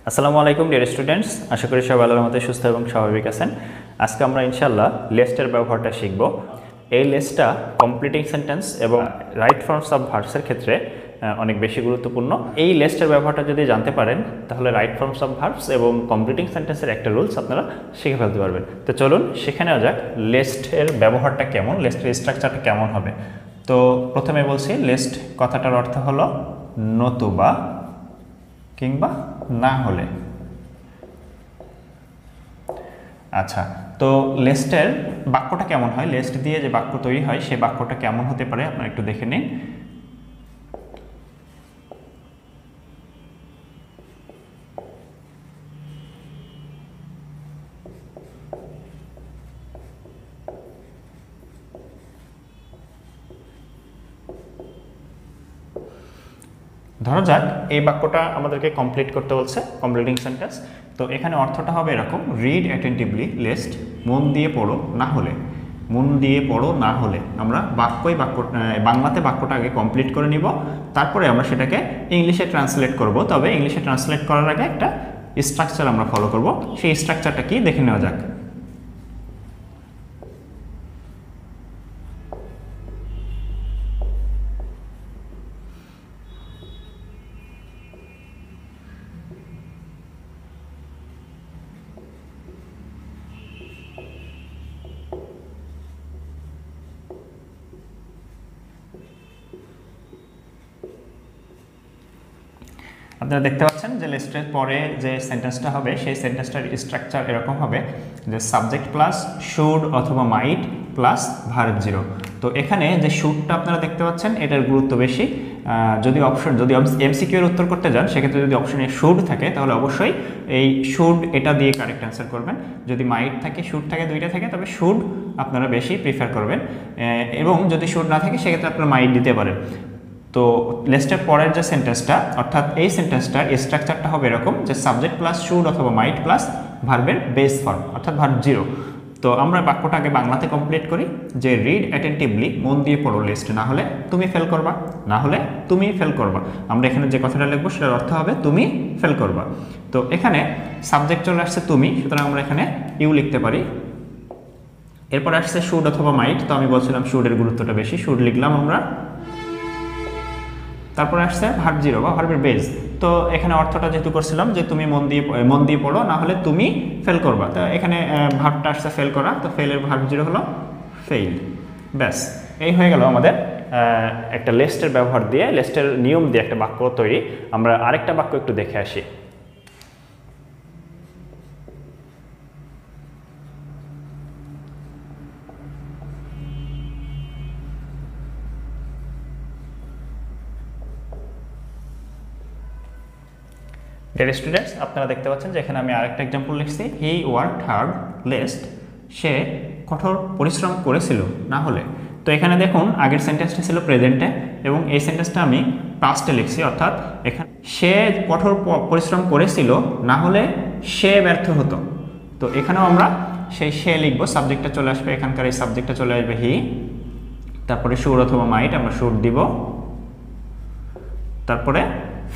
আসসালামু আলাইকুম dear students, আশা করি সবাই আল্লাহর মতো সুস্থ এবং স্বাভাবিক আছেন। আজকে আমরা ইনশাআল্লাহ লেস্টের ব্যবহারটা শিখব। এই লেসটা কমপ্লিটিং সেন্টেন্স এবং রাইট ফর্মস অফ ভার্বসের ক্ষেত্রে অনেক বেশি গুরুত্বপূর্ণ। এই লেস্টের ব্যবহারটা যদি জানতে পারেন তাহলে রাইট ফর্মস অফ ভার্বস এবং কমপ্লিটিং সেন্টেন্সের একটা রুলস আপনারা শিখে ফেলতে পারবেন। তো চলুন শিখে নেওয়া যাক লেস্টের ব্যবহারটা কেমন, লেস্টের স্ট্রাকচারটা কেমন হবে। তো প্রথমে বলছি, লেস্ট কথাটার অর্থ হলো নতুবা কিংবা না হলে। আচ্ছা, তো লেস্টের বাক্যটা কেমন হয়, লেস্ট দিয়ে যে বাক্য তৈরি হয় সেই বাক্যটা কেমন হতে পারে আপনারা একটু দেখে নিন। ধরা যাক এই বাক্যটা আমাদেরকে কমপ্লিট করতে বলছে, কমপ্লিটিং সেন্টেন্স। তো এখানে অর্থটা হবে এরকম, রিড অ্যাটেন্টিভলি লেস্ট, মন দিয়ে পড়ো না হলে। মন দিয়ে পড়ো না হলে আমরা বাংলাতে বাক্যটা আগে কমপ্লিট করে নিব, তারপরে আমরা সেটাকে ইংলিশে ট্রান্সলেট করব। তবে ইংলিশে ট্রান্সলেট করার আগে একটা স্ট্রাকচার আমরা ফলো করব, সেই স্ট্রাকচারটা কি দেখে নেওয়া যাক। আপনারা দেখতে পাচ্ছেন যে লিস্টের পরে যে সেন্টেন্সটা হবে সেই সেন্টেন্সটার স্ট্রাকচার এরকম হবে যে সাবজেক্ট প্লাস শুড অথবা মাইট প্লাস ভার্ব জিরো। তো এখানে যে শুডটা আপনারা দেখতে পাচ্ছেন এটার গুরুত্ব বেশি। যদি এমসিকিউ এর উত্তর করতে যান সেক্ষেত্রে যদি অপশনে শুড থাকে তাহলে অবশ্যই এই শুড এটা দিয়ে কারেক্ট অ্যান্সার করবেন। যদি মাইট থাকে, শুড থাকে, দুইটা থাকে, তবে শুড আপনারা বেশি প্রিফার করবেন। এবং যদি শুড না থাকে সেক্ষেত্রে আপনারা মাইট দিতে পারেন। তো লিস্টের পরের যে সেন্টেন্সটা, অর্থাৎ এই সেন্টেন্সটার স্ট্রাকচারটা হবে এরকম যে সাবজেক্ট প্লাস শুড অথবা মাইট প্লাস ভার্বের বেস ফর্ম অর্থাৎ ভার্ব জিরো। তো আমরা বাক্যটা আগে বাংলাতে কমপ্লিট করি যে রিড অ্যাটেন্টিভলি, মন দিয়ে পড়ো লিস্ট, না হলে তুমি ফেল করবা, না হলে তুমি ফেল করবা। আমরা এখানে যে কথাটা লিখবো সেটার অর্থ হবে তুমি ফেল করবা। তো এখানে সাবজেক্ট চলে আসছে তুমি, সুতরাং আমরা এখানে ইউ লিখতে পারি। এরপর আসছে শুড অথবা মাইট, তো আমি বলছিলাম শুডের গুরুত্বটা বেশি, শুড লিখলাম আমরা। তারপরে আসছে ভার্ব জিরো বা ভার্বের বেজ। তো এখানে অর্থটা যেহেতু করছিলাম যে তুমি মন দিয়ে পড়ো না হলে তুমি ফেল করবা, তো এখানে ভার্বটা আসছে ফেল করা, তো ফেলের ভার্ব জিরো হলো ফেইল। ব্যাস, এই হয়ে গেল আমাদের একটা লিস্টের ব্যবহার দিয়ে, লিস্টের নিয়ম দিয়ে একটা বাক্য তৈরি। আমরা আরেকটা বাক্য একটু দেখে আসি। ডিয়ার স্টুডেন্টস, আপনারা দেখতে পাচ্ছেন যে এখানে আমি আরেকটা এক্সাম্পল লিখছি, হি ওয়ার্কড হার্ড লেস্ট, সে কঠোর পরিশ্রম করেছিল না হলে। তো এখানে দেখুন আগের সেন্টেন্সটা ছিল প্রেজেন্টে এবং এই সেন্টেন্সটা আমি পাস্টে লিখছি, অর্থাৎ এখানে সে কঠোর পরিশ্রম করেছিল না হলে সে ব্যর্থ হতো। তো এখানেও আমরা সেই সে লিখবো, সাবজেক্টটা চলে আসবে, এখানকার এই সাবজেক্টটা চলে আসবে হি, তারপরে শুড অথবা মাইট আমরা শুড দিব, তারপরে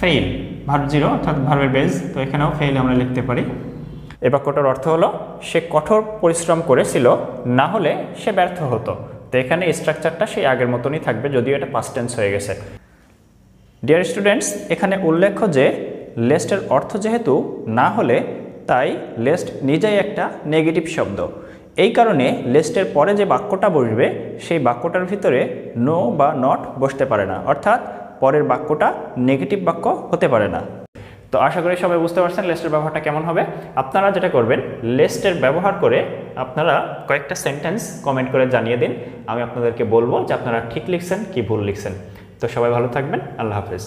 ফেইল ভার্ব জিরো অর্থাৎ ভার্বের বেজ। তো এখানেও ফেইল আমরা লিখতে পারি। এই বাক্যটার অর্থ হলো সে কঠোর পরিশ্রম করেছিল না হলে সে ব্যর্থ হতো। তো এখানে স্ট্রাকচারটা সেই আগের মতনই থাকবে, যদিও এটা পাস্ট টেন্স হয়ে গেছে। ডিয়ার স্টুডেন্টস, এখানে উল্লেখ্য যে লেস্টের অর্থ যেহেতু না হলে, তাই লেস্ট নিজেই একটা নেগেটিভ শব্দ। এই কারণে লেস্টের পরে যে বাক্যটা বসবে সেই বাক্যটার ভিতরে নো বা নট বসতে পারে না, অর্থাৎ পরের বাক্যটা নেগেটিভ বাক্য হতে পারে না। তো আশা করি সবাই বুঝতে পারছেন লেস্টের ব্যবহারটা কেমন হবে। আপনারা যেটা করবেন, লেস্টের ব্যবহার করে আপনারা কয়েকটা সেন্টেন্স কমেন্ট করে জানিয়ে দিন, আমি আপনাদেরকে বলবো যে আপনারা ঠিক লিখছেন কি ভুল লিখছেন। তো সবাই ভালো থাকবেন, আল্লাহ হাফেজ।